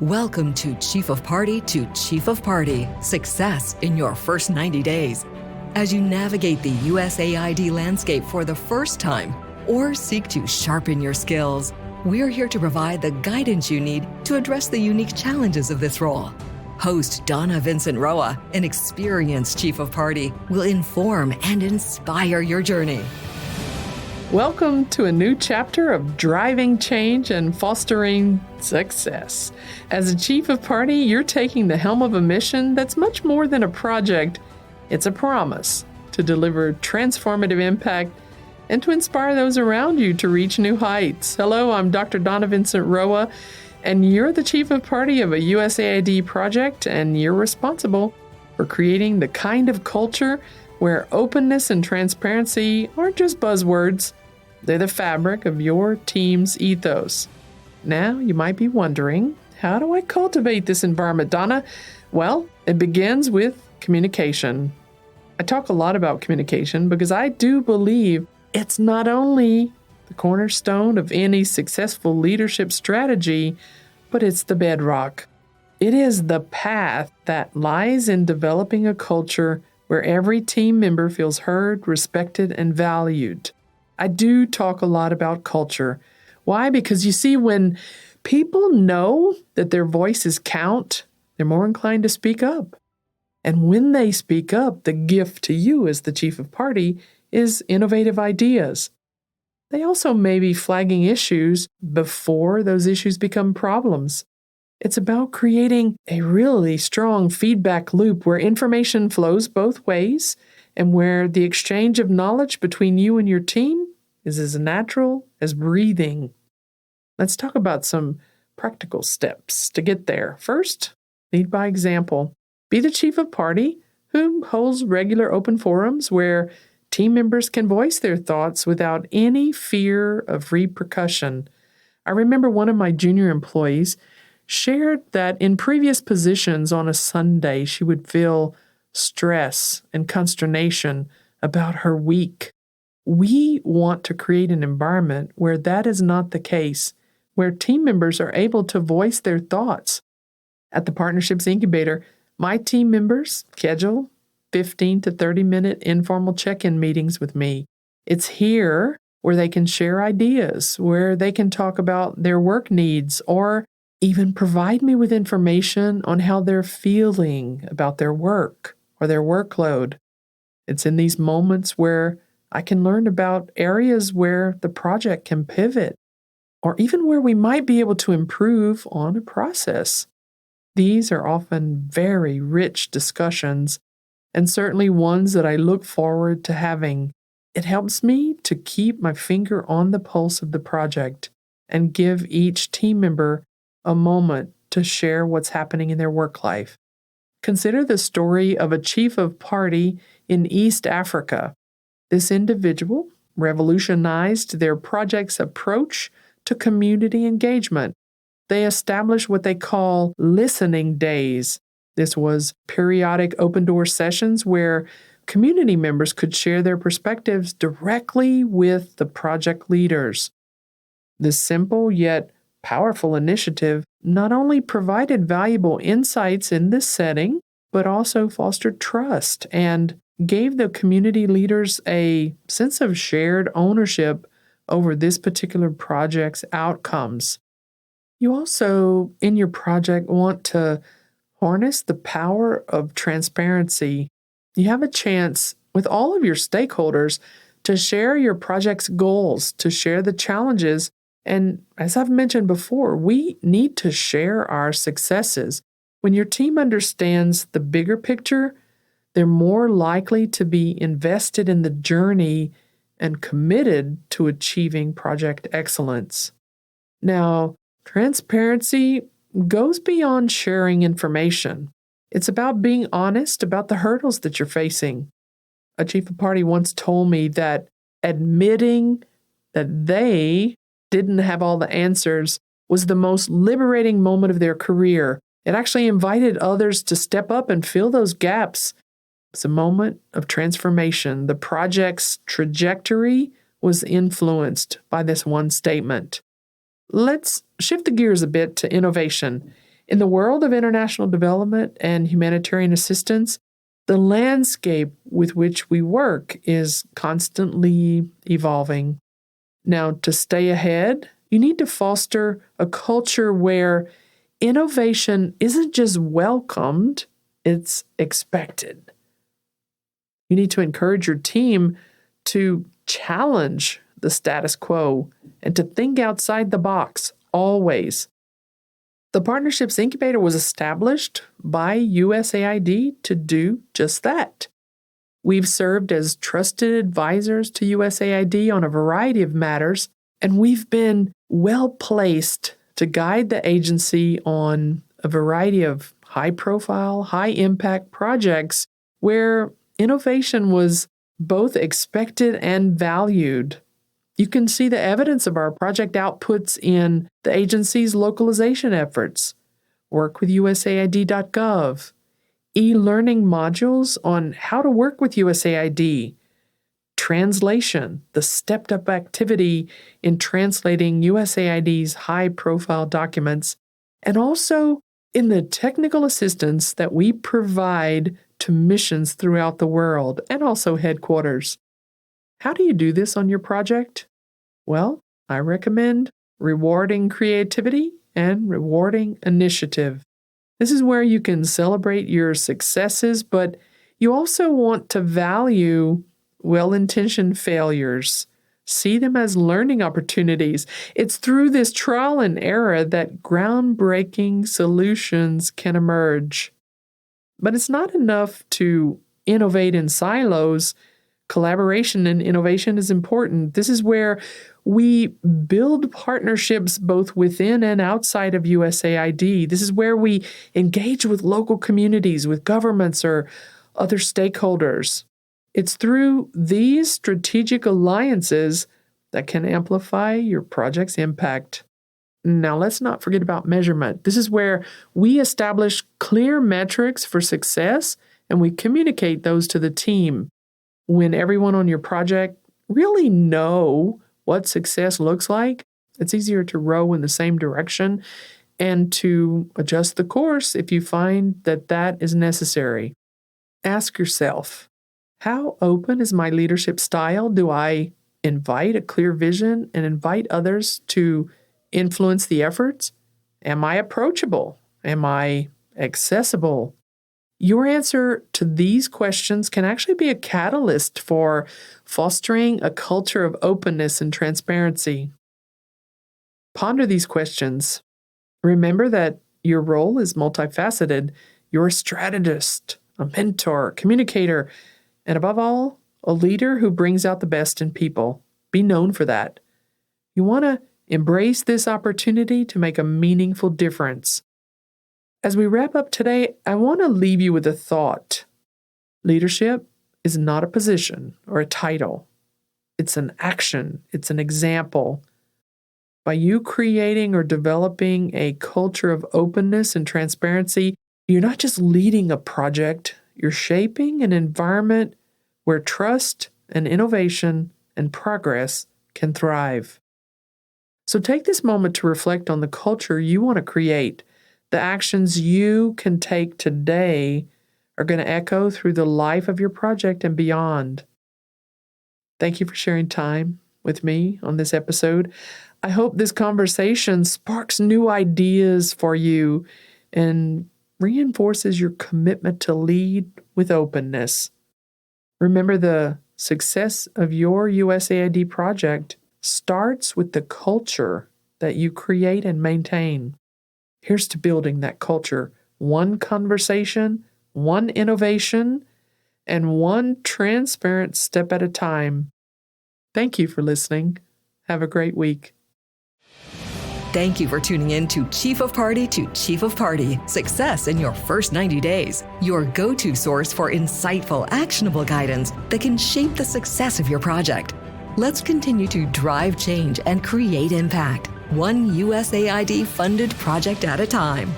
Welcome to Chief of Party to Chief of Party, success in your first 90 days. As you navigate the USAID landscape for the first time or seek to sharpen your skills, we're here to provide the guidance you need to address the unique challenges of this role. Host Donna Vincent Roa, an experienced Chief of Party, will inform and inspire your journey. Welcome to a new chapter of driving change and fostering success. As a Chief of Party, you're taking the helm of a mission that's much more than a project. It's a promise to deliver transformative impact and to inspire those around you to reach new heights. Hello, I'm Dr. Donna Vincent Roa, and you're the Chief of Party of a USAID project, and you're responsible for creating the kind of culture where openness and transparency aren't just buzzwords. They're the fabric of your team's ethos. Now, you might be wondering, how do I cultivate this environment, Donna? Well, it begins with communication. I talk a lot about communication because I do believe it's not only the cornerstone of any successful leadership strategy, but it's the bedrock. It is the path that lies in developing a culture where every team member feels heard, respected, and valued. I do talk a lot about culture. Why? Because you see, when people know that their voices count, they're more inclined to speak up. And when they speak up, the gift to you as the Chief of Party is innovative ideas. They also may be flagging issues before those issues become problems. It's about creating a really strong feedback loop where information flows both ways and where the exchange of knowledge between you and your team is as natural as breathing. Let's talk about some practical steps to get there. First, lead by example. Be the Chief of Party who holds regular open forums where team members can voice their thoughts without any fear of repercussion. I remember one of my junior employees shared that in previous positions on a Sunday, she would feel stress and consternation about her week. We want to create an environment where that is not the case, where team members are able to voice their thoughts. At the Partnerships Incubator, my team members schedule 15 to 30-minute informal check-in meetings with me. It's here where they can share ideas, where they can talk about their work needs, or even provide me with information on how they're feeling about their work or their workload. It's in these moments where I can learn about areas where the project can pivot, or even where we might be able to improve on a process. These are often very rich discussions, and certainly ones that I look forward to having. It helps me to keep my finger on the pulse of the project and give each team member a moment to share what's happening in their work life. Consider the story of a Chief of Party in East Africa. This individual revolutionized their project's approach to community engagement. They established what they call listening days. This was periodic open-door sessions where community members could share their perspectives directly with the project leaders. This simple yet powerful initiative not only provided valuable insights in this setting, but also fostered trust and gave the community leaders a sense of shared ownership over this particular project's outcomes. You also, in your project, want to harness the power of transparency. You have a chance with all of your stakeholders to share your project's goals, to share the challenges. And as I've mentioned before, we need to share our successes. When your team understands the bigger picture, they're more likely to be invested in the journey and committed to achieving project excellence. Now, transparency goes beyond sharing information. It's about being honest about the hurdles that you're facing. A Chief of Party once told me that admitting that they didn't have all the answers was the most liberating moment of their career. It actually invited others to step up and fill those gaps. It's a moment of transformation. The project's trajectory was influenced by this one statement. Let's shift the gears a bit to innovation. In the world of international development and humanitarian assistance, the landscape with which we work is constantly evolving. Now, to stay ahead, you need to foster a culture where innovation isn't just welcomed, it's expected. You need to encourage your team to challenge the status quo and to think outside the box, always. The Partnerships Incubator was established by USAID to do just that. We've served as trusted advisors to USAID on a variety of matters, and we've been well placed to guide the agency on a variety of high-profile, high-impact projects where innovation was both expected and valued. You can see the evidence of our project outputs in the agency's localization efforts, work with USAID.gov, e-learning modules on how to work with USAID, translation, the stepped-up activity in translating USAID's high-profile documents, and also in the technical assistance that we provide to missions throughout the world and also headquarters. How do you do this on your project? Well, I recommend rewarding creativity and rewarding initiative. This is where you can celebrate your successes, but you also want to value well-intentioned failures. See them as learning opportunities. It's through this trial and error that groundbreaking solutions can emerge. But it's not enough to innovate in silos. Collaboration and innovation is important. This is where we build partnerships both within and outside of USAID. This is where we engage with local communities, with governments or other stakeholders. It's through these strategic alliances that can amplify your project's impact. Now, let's not forget about measurement. This is where we establish clear metrics for success and we communicate those to the team. When everyone on your project really know what success looks like, it's easier to row in the same direction and to adjust the course if you find that that is necessary. Ask yourself, how open is my leadership style? Do I invite a clear vision and invite others to influence the efforts? Am I approachable? Am I accessible? Your answer to these questions can actually be a catalyst for fostering a culture of openness and transparency. Ponder these questions. Remember that your role is multifaceted. You're a strategist, a mentor, communicator, and above all, a leader who brings out the best in people. Be known for that. You want to embrace this opportunity to make a meaningful difference. As we wrap up today, I want to leave you with a thought. Leadership is not a position or a title. It's an action. It's an example. By you creating or developing a culture of openness and transparency, you're not just leading a project, you're shaping an environment where trust and innovation and progress can thrive. So take this moment to reflect on the culture you want to create. The actions you can take today are going to echo through the life of your project and beyond. Thank you for sharing time with me on this episode. I hope this conversation sparks new ideas for you and reinforces your commitment to lead with openness. Remember, the success of your USAID project starts with the culture that you create and maintain. Here's to building that culture, one conversation, one innovation, and one transparent step at a time. Thank you for listening. Have a great week. Thank you for tuning in to Chief of Party to Chief of Party, Success in Your First 90 Days, your go-to source for insightful, actionable guidance that can shape the success of your project. Let's continue to drive change and create impact, one USAID-funded project at a time.